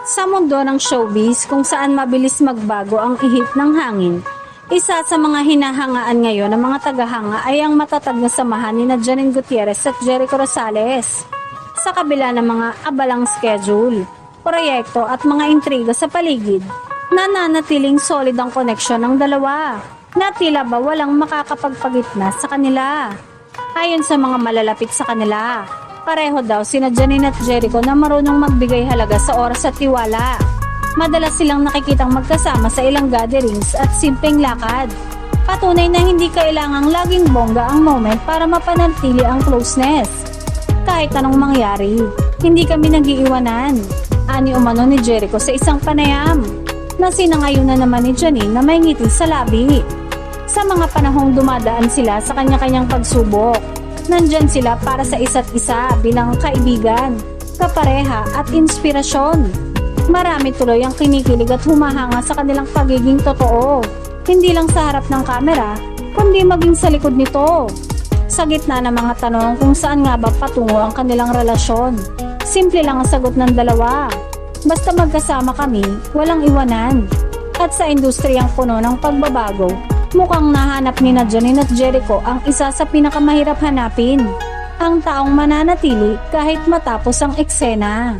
Sa mundo ng showbiz kung saan mabilis magbago ang ihip ng hangin, isa sa mga hinahangaan ngayon ng mga tagahanga ay ang matatag na samahan ni Janine Gutierrez at Jericho Rosales. Sa kabila ng mga abalang schedule, proyekto at mga intriga sa paligid, nananatiling solid ang koneksyon ng dalawa na tila ba walang makakapagpagitna sa kanila. Ayon sa mga malalapit sa kanila, pareho daw sina Janine at Jericho na marunong magbigay halaga sa oras at tiwala. Madalas silang nakikitang magkasama sa ilang gatherings at simpleng lakad. Patunay na hindi kailangang laging bongga ang moment para mapanatili ang closeness. Kahit anong mangyari, hindi kami nag-iiwanan. Ani umano ni Jericho sa isang panayam, na sinangayunan naman ni Janine na may ngiti sa labi. Sa mga panahong dumadaan sila sa kanya-kanyang pagsubok, nandyan sila para sa isa't isa bilang kaibigan, kapareha at inspirasyon. Marami tuloy ang kinikilig at humahanga sa kanilang pagiging totoo, hindi lang sa harap ng kamera, kundi maging sa likod nito. Sa gitna ng mga tanong kung saan nga ba patungo ang kanilang relasyon, simple lang ang sagot ng dalawa. Basta magkasama kami, walang iwanan. At sa industriyang puno ng pagbabago, mukhang nahanap ni Janine at Jericho ang isa sa pinakamahirap hanapin, ang taong mananatili kahit matapos ang eksena.